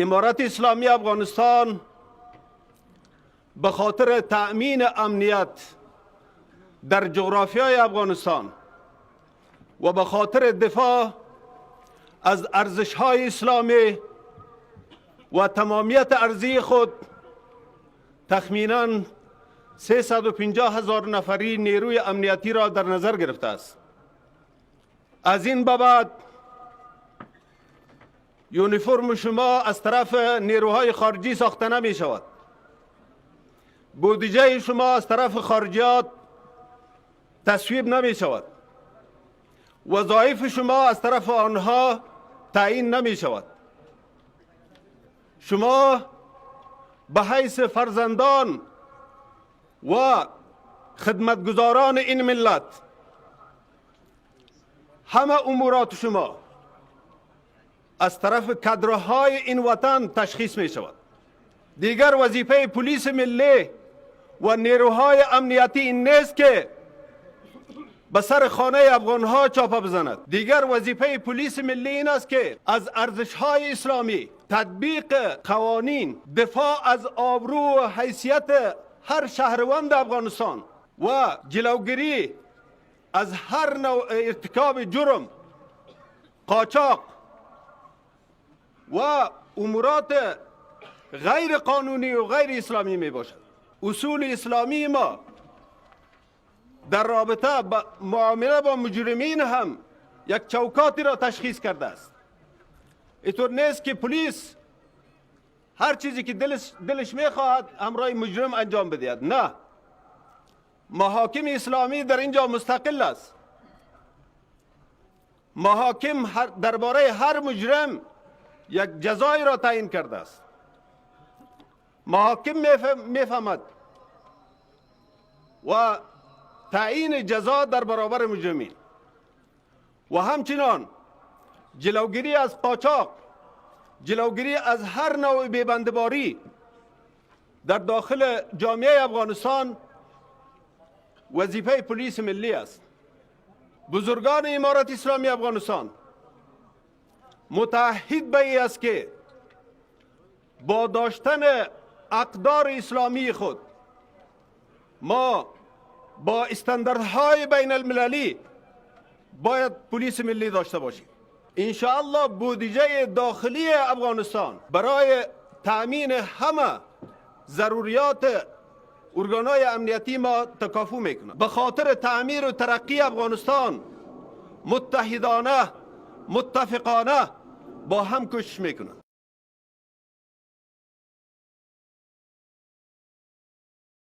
امارت اسلامی افغانستان به خاطر تأمین امنیت در جغرافیای افغانستان و به خاطر دفاع از ارزش‌های اسلامی و تمامیت ارضی خود تخمیناً 350,000 نفری نیروی امنیتی را در نظر گرفته است. از این به بعد یونیفرم شما از طرف نیروهای خارجی ساخته نمی شود. بودجه شما از طرف خارجیات تصویب نمی شود. وظایف شما از طرف آنها تعیین نمی شود. شما به حیث فرزندان و خدمتگزاران این ملت همه امورات شما از طرف کادرهای این وطن تشخیص می شود. دیگر وظیفه پلیس ملی و نیروهای امنیتی این نیست که به سر خانه افغانها چاپه بزند. دیگر وظیفه پلیس ملی این است که از ارزش‌های اسلامی، تطبیق قوانین، دفاع از آبرو و حیثیت هر شهروند افغانستان و جلوگیری از هر نوع ارتکاب جرم، قاچاق و امورات غیر قانونی و غیر اسلامی می باشد. اصول اسلامی ما در رابطه با معامله با مجرمین هم یک چوکاتی را تشخیص کرده است. اینطور نیست که پلیس هر چیزی که دلش میخواهد همراه مجرم انجام بدهد. نه، محاکم اسلامی در اینجا مستقل است. محاکم درباره هر مجرم یک جزایی را تعیین کرده است. محاکم میفهمد و تعیین جزا در برابر مجرمین و همچنان جلوگیری از قاچاق، جلوگیری از هر نوع بیبندباری در داخل جامعه افغانستان وظیفه پلیس ملی است. بزرگان امارت اسلامی افغانستان متعهد به این است که با داشتن اقدار اسلامی خود ما با استانداردهای بین المللی باید پلیس ملی داشته باشیم. انشاءالله بودجه داخلی افغانستان برای تأمین همه ضروریات ارگانهای امنیتی ما تکافو میکنه. به خاطر تعمیر و ترقی افغانستان متحدانه، متفقانه با هم کوشش میکنه.